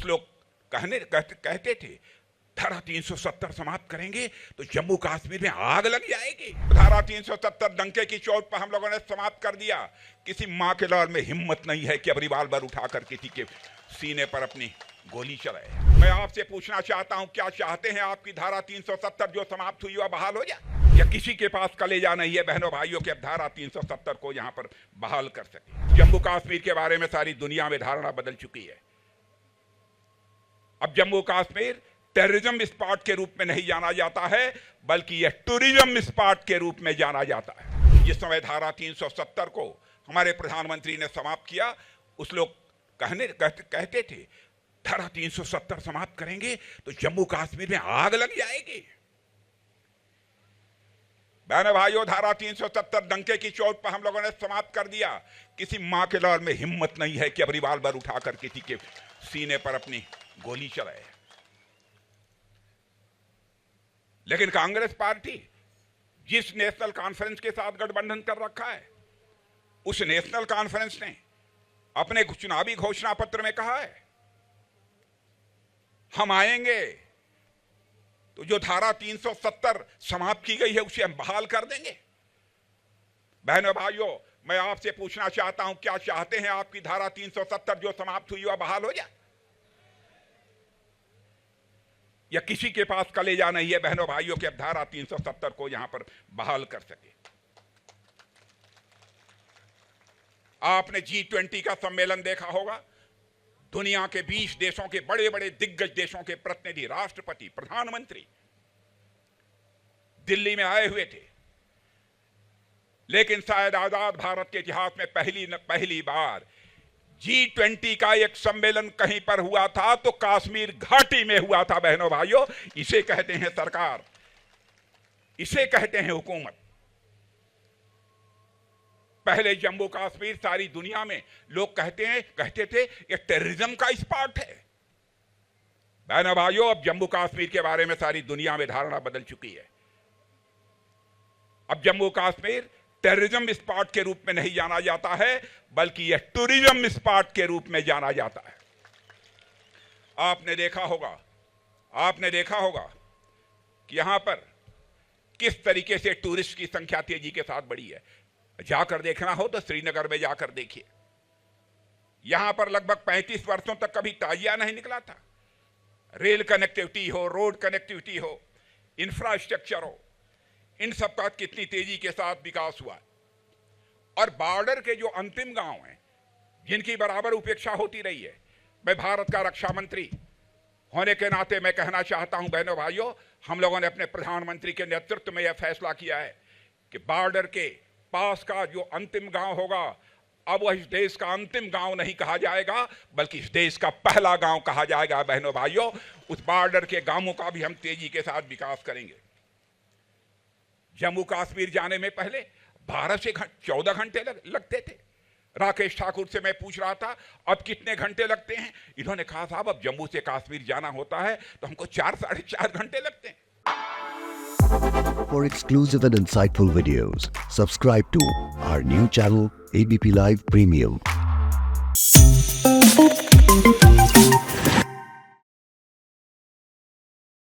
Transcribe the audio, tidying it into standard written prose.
कुछ लोग कहते थे धारा 370 समाप्त करेंगे तो जम्मू कश्मीर में आग लग जाएगी। धारा 370 डंके की चोट पर हम लोगों ने समाप्त कर दिया। किसी माँ के लाल में हिम्मत नहीं है कि अब रिवाल्वर उठाकर किसी के सीने पर अपनी गोली चलाए। मैं आपसे पूछना चाहता हूं, क्या चाहते हैं आपकी धारा 370 जो समाप्त हुई वह बहाल हो जाए, या किसी के पास कलेजा नहीं है बहनों भाइयों के अब धारा 370 को यहां पर बहाल कर सके। जम्मू कश्मीर के बारे में सारी दुनिया में धारणा बदल चुकी है। अब जम्मू कश्मीर टेररिज्म स्पॉट के रूप में नहीं जाना जाता है, बल्कि यह टूरिज्म स्पॉट के रूप में जाना जाता है। जिस समय धारा 370 को हमारे प्रधानमंत्री ने समाप्त किया, उस लोग कहते थे धारा 370 समाप्त करेंगे तो जम्मू कश्मीर में आग लग जाएगी। बहनों भाइयों, धारा 370 डंके की चोट पर हम लोगों ने समाप्त कर दिया। किसी मां के लाल में हिम्मत नहीं है कि अब रिवाल्वर उठाकर किसी के सीने पर अपनी गोली चलाए। लेकिन कांग्रेस पार्टी जिस नेशनल कॉन्फ्रेंस के साथ गठबंधन कर रखा है, उस नेशनल कॉन्फ्रेंस ने अपने चुनावी घोषणा पत्र में कहा है हम आएंगे तो जो धारा 370 समाप्त की गई है उसे हम बहाल कर देंगे। बहनों भाइयों, मैं आपसे पूछना चाहता हूं, क्या चाहते हैं आपकी धारा 370 जो समाप्त हुई वह बहाल हो जाए, या किसी के पास कलेजा नहीं है बहनों भाइयों के अब धारा 370 को यहां पर बहाल कर सके। आपने G20 का सम्मेलन देखा होगा। दुनिया के 20 देशों के बड़े बड़े दिग्गज देशों के प्रतिनिधि, राष्ट्रपति, प्रधानमंत्री दिल्ली में आए हुए थे। लेकिन शायद आजाद भारत के इतिहास में पहली बार G20 का एक सम्मेलन कहीं पर हुआ था तो कश्मीर घाटी में हुआ था। बहनों भाइयों, इसे कहते हैं सरकार, इसे कहते हैं हुकूमत। पहले जम्मू कश्मीर सारी दुनिया में लोग कहते थे ये टेररिज्म का स्पॉट है। बहनों भाइयों, अब जम्मू कश्मीर के बारे में सारी दुनिया में धारणा बदल चुकी है। अब जम्मू कश्मीर टेररिज्म स्पॉट के रूप में नहीं जाना जाता है, बल्कि यह टूरिज्म स्पॉट के रूप में जाना जाता है। आपने देखा होगा कि यहां पर किस तरीके से टूरिस्ट की संख्या तेजी के साथ बढ़ी है। जाकर देखना हो तो श्रीनगर में जाकर देखिए। यहां पर लगभग 35 वर्षों तक कभी ताजिया नहीं निकला था। रेल कनेक्टिविटी हो, रोड कनेक्टिविटी हो, इंफ्रास्ट्रक्चर हो, इन सब का कितनी तेजी के साथ विकास हुआ। और बॉर्डर के जो अंतिम गांव हैं, जिनकी बराबर उपेक्षा होती रही है, मैं भारत का रक्षा मंत्री होने के नाते मैं कहना चाहता हूं बहनों भाइयों, हम लोगों ने अपने प्रधानमंत्री के नेतृत्व में यह फैसला किया है कि बॉर्डर के पास का जो अंतिम गांव होगा, अब वह इस देश का अंतिम गांव नहीं कहा जाएगा, बल्कि इस देश का पहला गांव कहा जाएगा। बहनों भाइयों, उस बॉर्डर के गांवों का भी हम तेजी के साथ विकास करेंगे। जम्मू कश्मीर जाने में पहले 12 से 14 घंटे लगते थे। राकेश ठाकुर से मैं पूछ रहा था अब कितने घंटे लगते हैं। इन्होंने कहा साहब अब जम्मू से कश्मीर जाना होता है तो हमको 4 साढ़े 4 घंटे लगते हैं। For exclusive and insightful videos, subscribe to our new channel ABP Live Premium.